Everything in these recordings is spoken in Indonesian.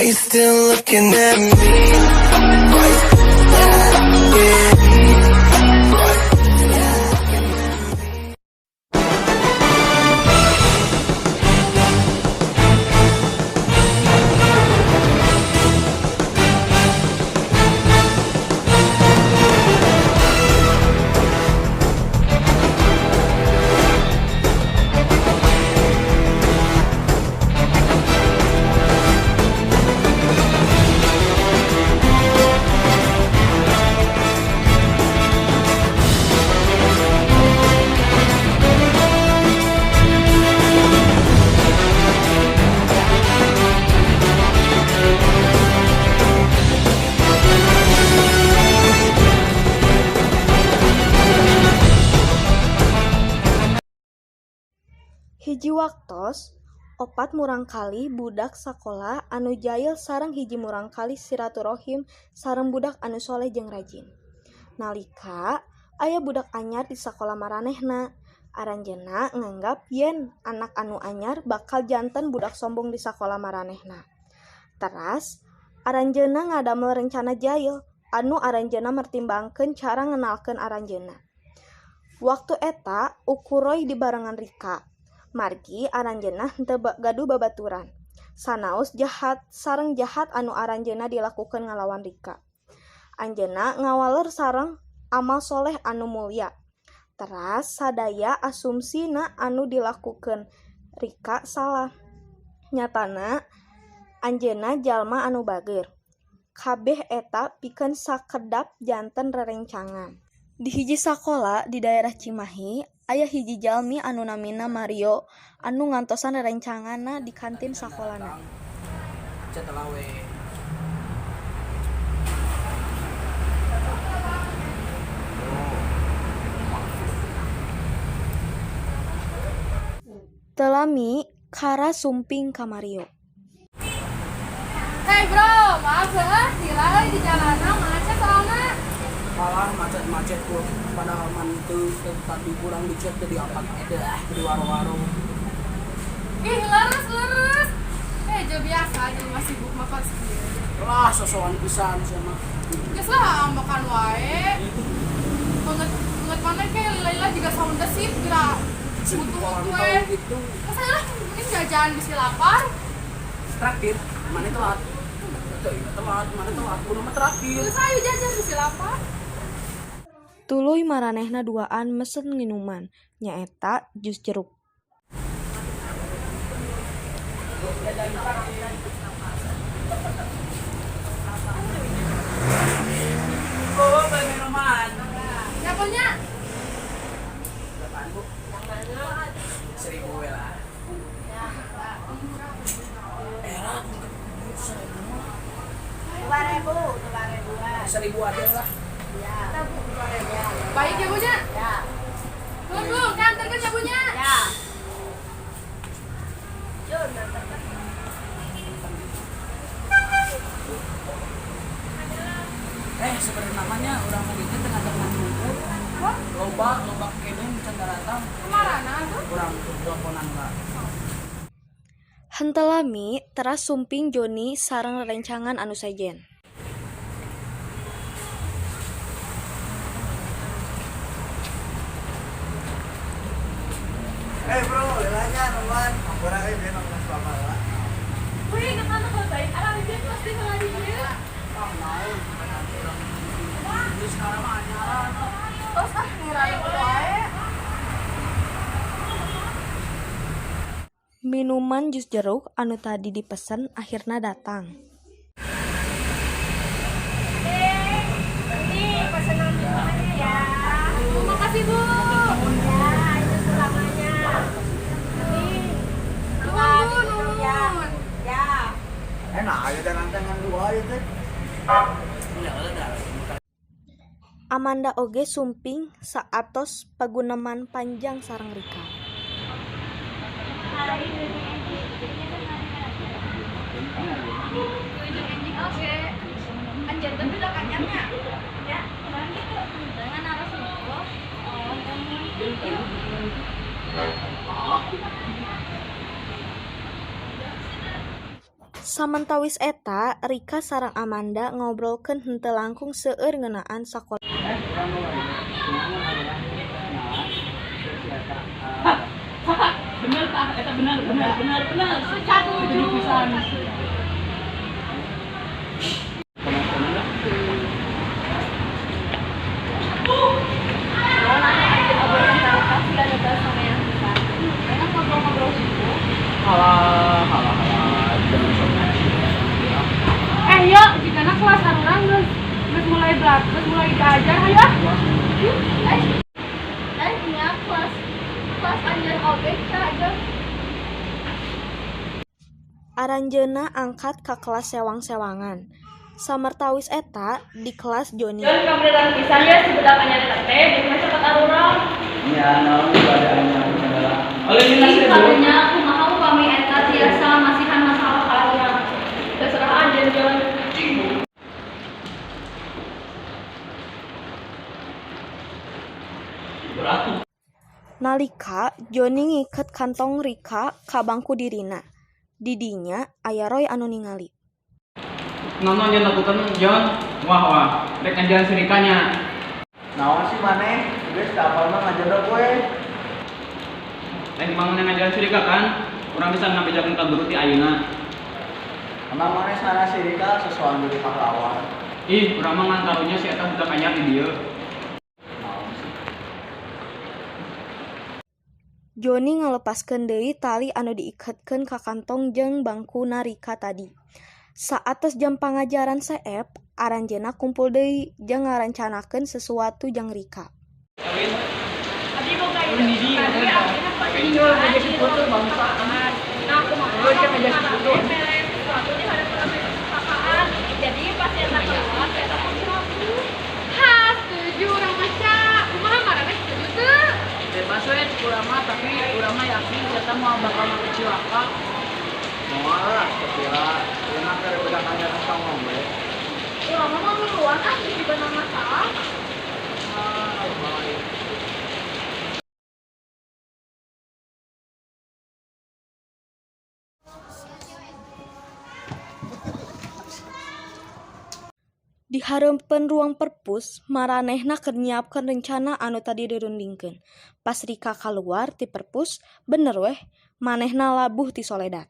you still looking at me? Yeah. Hiji waktos, opat murangkalih budak sakola anu jail sareng hiji murangkalih silaturahim sareng budak anu soleh jeung rajin. Nalika aya budak anyar di sakola maranehna, aranjeunna nganggap yen anak anu anyar bakal janten budak sombong di sakola maranehna. Teras aranjeunna ngadamel rencana jail anu aranjeunna mertimbangkeun cara ngenalkeun aranjeunna. Waktu eta ukuroy dibarengan Rika. Margi aranjeunna henteu gaduh babaturan. Sanaos jahat sareng jahat anu aranjeunna dilakukeun ngalawan Rika. Anjeunna ngawaleur sareng amal soleh anu mulya. Teras sadaya asumsina anu dilakukeun Rika salah. Nyatana anjeunna jalma anu bageur. Kabeh eta pikeun sakedap janten rerencangan. Di hiji sakola di daerah Cimahi aya hiji jalmi anu namina Mario anu ngantosan rerencanganna di kantin sakolana. Telami kara sumping ka Mario. Hey bro, maaf ya, gila di jalanan macet soalnya. Malah macet-macet tuh padahal man itu tadi kurang dicek di apa di warung-warung. Ih, lurus. Jo biasa aja masih sibuk makan sendiri. Lah sosokan pisan sama. Geus lah makan wae. Banget mana kayak lila juga sound sip gerak. Butuh gitu. Masa lah mending jajan bisi lapar. Traktir, mana telat? Mana telat? Kudu mah traktir. Geus ayo jajan bisi lapar. Tuluy maranehna duaan mesen minuman, nyaeta jus jeruk. Oh, minuman. Ya punya. Berapaan, Bu? 1.000 we lah. Erat. 2.000 ada lah. Baik ya punya. Ya. Belum kan terus ya punya. Ya. Seperti namanya orang Madinah tengah-tengah rumput. Loba kedung canda datang. Kemarana tuh? Orang teleponan lah. Hentelami teras sumping Joni sareng rerencangan anu sajen. Bro, lelanya nuan, orang ini benok mas bapak lah. Wih, kemana kau baik? Arah ini pasti kembali dia. Ini sekarang mah anyaran. Terus ngira wae. Minuman jus jeruk anu tadi dipesen akhirna datang. Ini pesanan minumannya ya. Terima kasih Bu. Ya, itu selamanya. Nuhun. Ya. Enak aja dengan dua itu. Amanda oge sumping saatos paguneman panjang sareng Rika. Oke. Anjir tapi udah kanyangnya. Ya, gitu. Dengan arah semua. Samantawis eta Rika sareng Amanda ngobrolkeun henteu langkung seueur ngeunaan sakola. Bener tah, eta bener. Setuju pisan. Yuk, jika kelas arurang geus mulai diajar hayo. Nya kelas anjeun OBK aja. Aranjeuna angkat ka kelas sewang-sewangan. Samertawis eta di kelas Joni. Jon kabeneran pisan ya si budak anyar teh jeung cepet arurang. Ya, naon keadaannya adalah. Oleh dinas teh. Karunya kumaha upami eta tiasa masihan masalah ka arurang. Terserah anjeun Jon. Nalika Joni ngiket kantong Rika ka bangku dirina. Didinya aya Roy anu ningali. Naon yang lakukan Jon? Wah, rek ngajaran sirikanya. Naon sih maneh? Geus kapal mah ngajar gue. Lain bangun ngajaran sirika kan? Urang bisa ngabejakeun ka guru ti ayeuna. Emang maneh sana sirika sesuatu dari pahlawan. Ih, urang mah ngan karunya si eta budak anyar di dieu. Joni ngalepaskeun deui tali anu diiketkeun ka kantong jeung bangkuna Rika tadi. Saatos jam pangajaran saep, aranjeuna kumpul deui jeung ngarancanakeun sesuatu jeung Rika. Abi boga ini. Pinjol ngajak foto bangsa. Nah, aku mah ngajak foto. Sesuatu di hadapan perpustakaan. Jadi pas eta keluar eta sesuatu. Ha, setuju urang maca. Kumaha ngaranna setuju teu? Bebas we urang mah tapi urang mah yakin eta mah bakal cilaka. Moal lah, kira enak dari budak anyar ka ngombe. Urang mah nguluan ah di bana masalah. Di hareupeun ruang perpus, maranehna keur nyiapkeun rencana anu tadi dirundingkeun. Pas Rika kaluar ti perpus, bener weh, manehna labuh ti Soledad.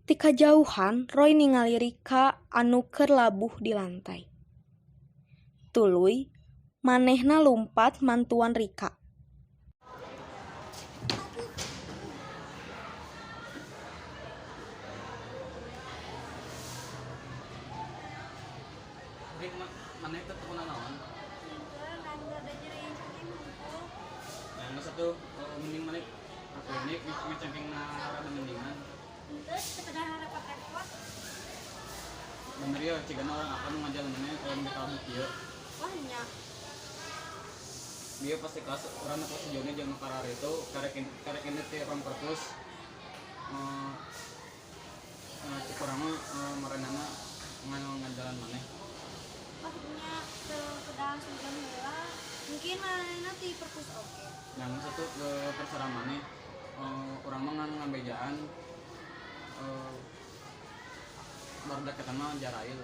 Ti kajauhan, Roy ningali Rika anu keur labuh di lantai. Tuluy, manehna lumpat mantuan Rika. Rik maneh teh tukuna naon? Yang satu mending maneh aku ini ngecengkengna rada mendingan. Bener ya, cigana orang akan ngajalannya kalau di tahun kieu. Wah nya. Dia pasti kelas orang kelas sejauhnya jangan karar itu karek ini ti orang perpus. Cik urang mah marenana ngajalan maneh. Wah nya sedang sudah heula. Mungkin manehna ti perpus oke. Yang satu ke terserah maneh. Urang mah ngabejaan baru deketan mah jarail.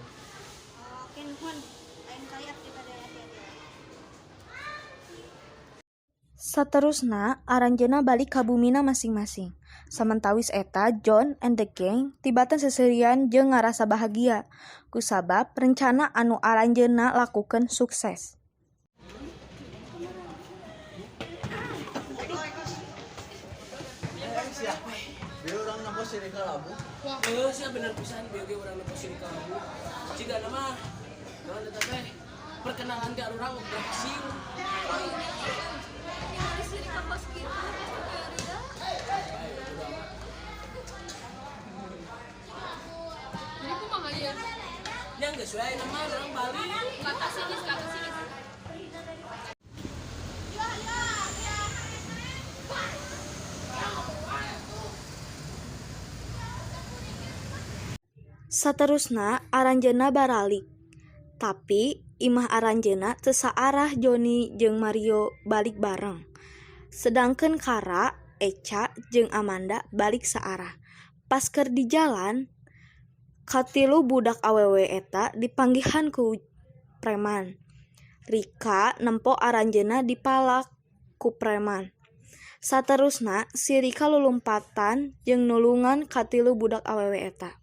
Oke nuhun. Lain kali aktif ada hati-hati. Saterusna, aranjeuna balik ka bumina masing-masing. Samantawis eta, John and the gang tibatan seserian jeung ngarasa bahagia. Kusabab rencana anu aranjeuna lakukeun sukses. Dia orang nembus sirika labu. Sia bener pisan bieu ge urang nepos sirika labu. Cigana mah naon eta teh? perkenalan ke orang berhasil. Jadi kumaha ya? Yang gak sesuai nama orang Bali. Kata sini. Saterusna aranjeunna baralik. Tapi imah aranjeunna teu saarah Joni jeung Mario balik bareng. Sedangkeun Kara, Eca jeung Amanda balik saarah. Pas keur di jalan, katilu budak awewe eta dipanggihan ku preman. Rika nempo aranjeunna dipalak ku preman. Saterusna si Rika lulumpatan jeung nulungan katilu budak awewe eta.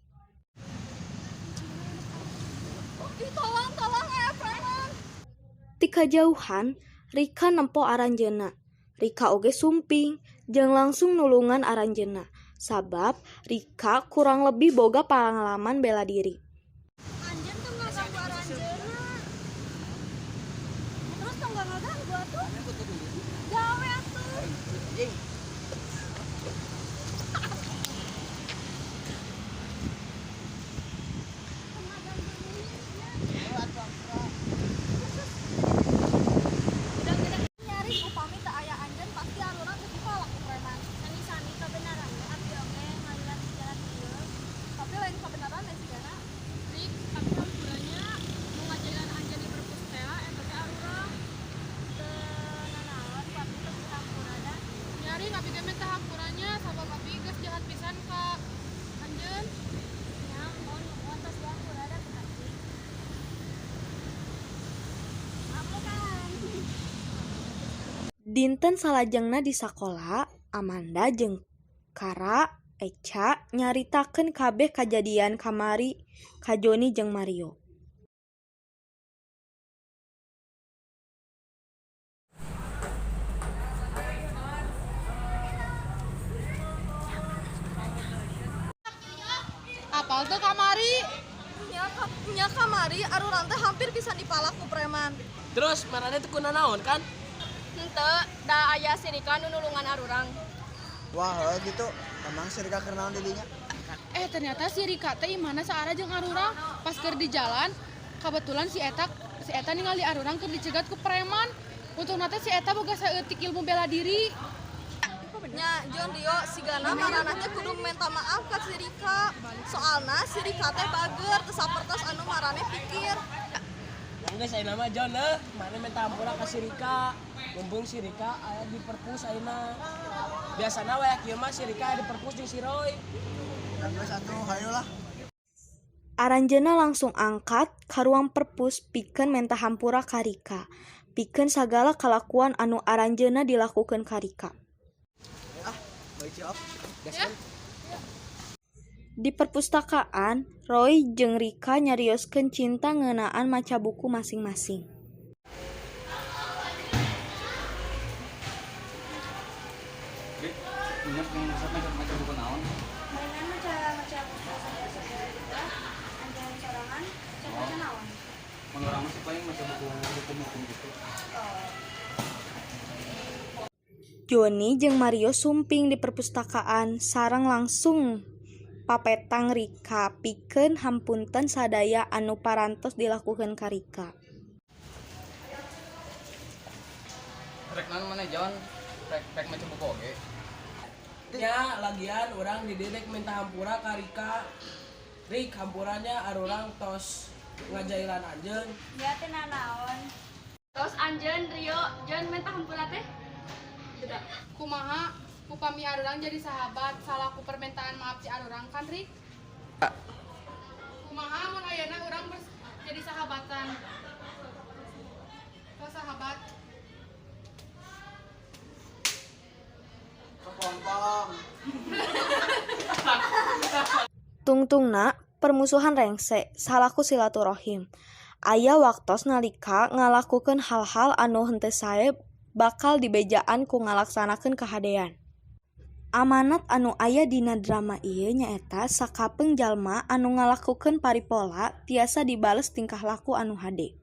Ti kajauhan, Rika nempo aranjeunna. Rika oge sumping jeung langsung nulungan aranjeunna. Sabab Rika kurang lebih boga pengalaman bela diri. Anjeun tuh nggak ganggu aranjeunna. Terus tuh nggak ganggu atuh. Gawe atuh. Nyari upami teu aya anjeun pasti arurang geus dipalak ku preman. Sani-sani kebenaran we abdi oge ngaliran sejarah ieu. Tapi lain kebenaran ya sigana. Rik, tapi hampurannya mau ngajalan anjeun di perpustea eta teh arurang. Teu nanaon papi teu dihampurana. Nyari tapi gemet teh hampurannya sabab papi geus jahat pisan ka anjeun. Nya mohon tos dihampurana ku hati. Apa kan? Dinten salajengna di sakola, Amanda jeung Kara, Eca nyaritakeun kabeh kajadian kamari ka Joni jeung Mario. Apal tuh kamari? Nya kamari arurang teh hampir bisa dipalak ku preman. Terus marane teu kunaon kan? Henteu da aya si Rika nu nulungan arurang. Wah, gitu. Emang si Rika kenalan dirinya? Ternyata si Rika teh imana saarah jeung arurang. Pas keur di jalan, kebetulan si Eta ningali arurang keur dicegat ku preman. Untungna teh si Eta boga saeutik ilmu bela diri. Nya Jon Rio sigana marana teh kudu minta maaf ka si Rika. Soalna si Rika teh bager teu sapertos anu marane pikir. Enggak saya nama John mana minta ampura ka si Rika. Mumpung si Rika aya di perpus ayeuna. Biasana we kieu mah si Rika aya di perpus jeung si Roy. Geus atuh hayu lah. Aranjeunna langsung angkat ka ruang perpus pikeun minta hampura ka Rika. Pikeun sagala kalakuan anu aranjeunna dilakukeun ka Rika. Baik siap. Di perpustakaan, Roy jeung Rika nyarioskeun cinta ngeunaan maca buku masing-masing. Rik, ingat yang maca buku naon? Mainan maca buku anjeun sorangan maca naon? Mun urang masih paling maca buku hukum-hukum gitu. Joni jeung Mario sumping di perpustakaan sareng langsung papetang Rika pikeun hampunten sadaya anu parantos dilakukeun ka Rika. Rek naon mana John? Rek maca buku oge. Ya, lagian orang dididik minta hampura ka Rika. Rik, hampurannya arurang tos ngajailan anjeun. Ya teh nanaon. Tos anjeun Rio, Jon minta hampura teh. Kumaha upami arurang jadi sahabat salaku permintaan maaf si arurang kan Rik? Kumaha mun ayeuna urang jadi sahabatan? Sahabat. Kepompong. Tungtungna permusuhan rengse salaku silaturahim. Aya waktos nalika ngalakukeun hal-hal anu henteu sae bakal dibejaan ku ngalaksanakeun kahadean. Amanat anu aya dina drama ieu nyaeta sakapeung jalma anu ngalakukeun paripola tiasa dibales tingkah laku anu hade.